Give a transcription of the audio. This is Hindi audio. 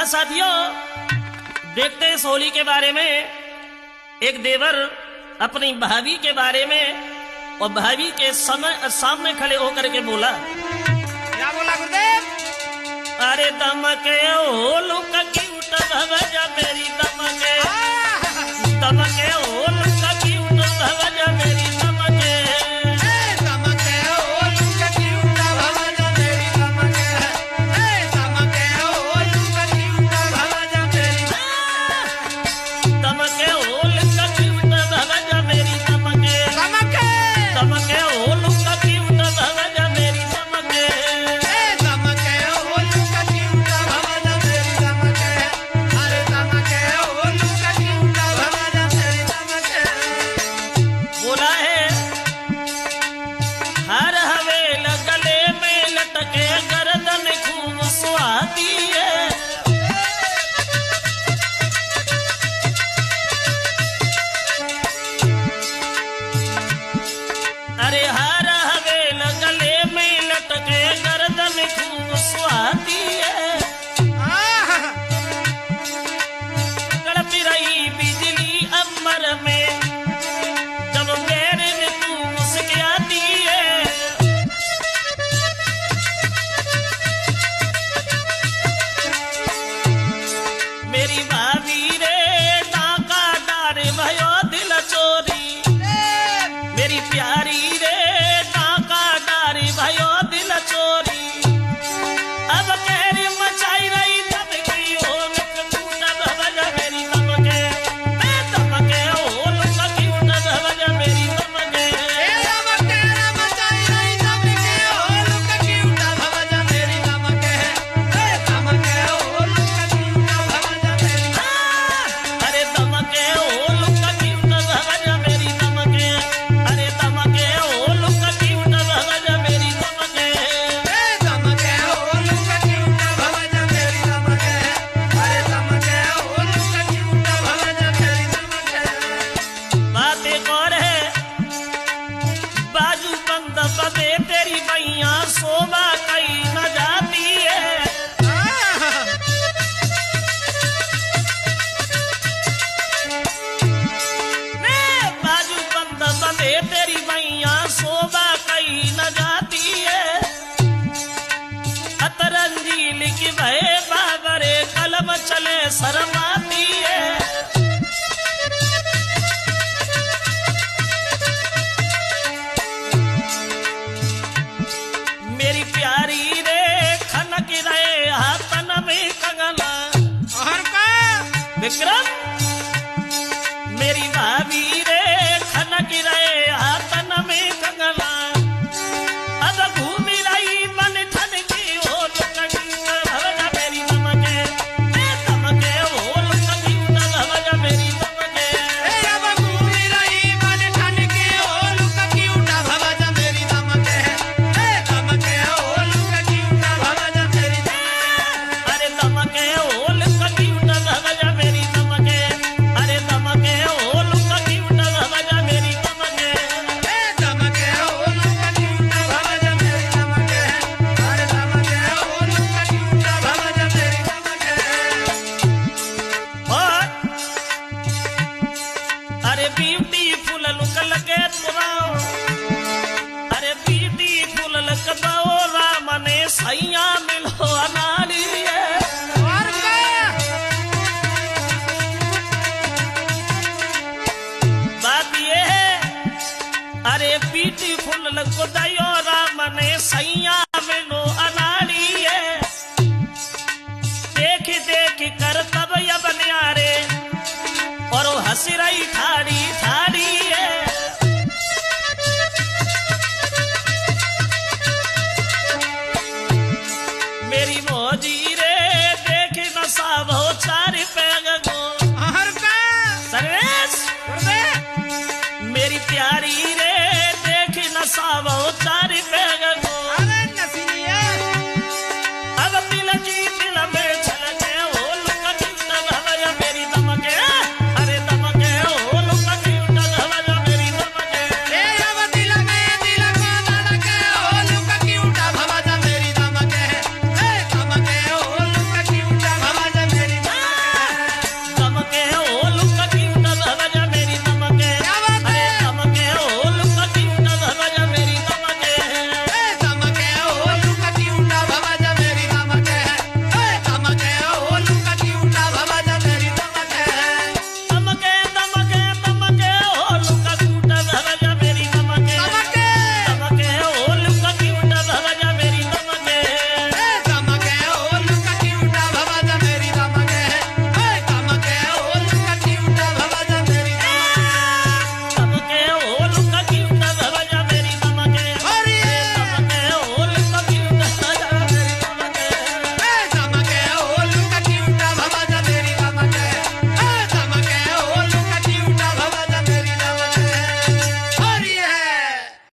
साथियों, देखते हैं इस होली के बारे में। एक देवर अपनी भाभी के बारे में और भाभी के सामने खड़े होकर के बोला, क्या बोला गुरुदेव? अरे दमके ओ लुका क्यूट भवजा मेरी दमके, दमके ओ लुका क्यूट भवजा मेरी दमके, दमके ओ लुका क्यूट भवजा मेरी दमके, दमके ओ लुका क्यूट भवजा मेरी दमके ओ लुका क्यूट भवजा मेरी दमके, दमके दमके ओ लुका क्यूट भवजा मेरी दमके, दमके ओ लुका क्यूट भवजा मेरी दमके, अरे दमके ओ लुका क्यूट भवजा मेरी दमके। बोला है हर हवेल गले में लटके गर्दन खूब सुहाती है, अरे हर हवेल गले में लटके गर्दन खूब सुहाती है, कड़पी रही बिजली अमर में जब मेरे में तू मुस्कुराती है, मेरी भाभी रे डाका डार भयो दिल चोरी, मेरी प्यारी रे डाका डार भयो दिल चोरी, अब कहरी मचाई रही दमकी हो लुक क्यूट भवजा मेरी दमके, मैं दमके हो लुक क्यूट भवजा मेरी दमके, दमके मचाई रही दमके ओ लुका क्यूट भवजा मेरी दमके, दमके ओ लुका क्यूट भवजा मेरी अरे दमके हो लुक क्यूट भवजा मेरी दमके, अरे दमके हो लुक क्यूट भवजा मेरी दमके, दमके ओ लुका क्यूट भवजा मेरी दमके, अरे दमके ओ लुका क्यूट भवजा मेरी दमके। बात एक और है, बाजू बंद बदे तेरी मैया शोभा कहीं न जाती है, बाजू बंद बदे तेरी मैया शोभा कहीं न जाती है, अतरंजी लिखी भय बाबरे कलम चले शर्माती है, मेरी प्यारी रे खनक रहे हाथन में कंगना, और का विक्रम मेरी भाभी रे खनक रहे हाथन में कंगना, अब घूमी रही मन ठन की हो भवजा मेरी दमके, दमके हो लुकी भवजा मेरी दमके, अब घूमी रही मन ठन के ओ लुका क्यूट भवजा मेरी दमके, दमके ओ लुका क्यूट भवजा मेरी अरे दमके हो लुकी भवजा मेरी दमके, अरे दमके हो लुकी भवजा मेरी दमके, दमके ओ लुका क्यूट भवजा मेरी दमके, अरे दमके ओ लुका क्यूट भवजा मेरी दमके। और अरे ब्यूटीफुल लुक लगे तुराओ, अरे ब्यूटीफुल लुक बाओ राम ने सैया मिलो अनाड़ी है, और का बात ये है, अरे ब्यूटीफुल लुक दयो राम ने सैया मिलो अनाड़ी है, देख देख कर तब यब न्यारे और वो हंस रही ठाड़ी ठाड़ी है, मेरी मौजी रे देख न सब हो चार पैग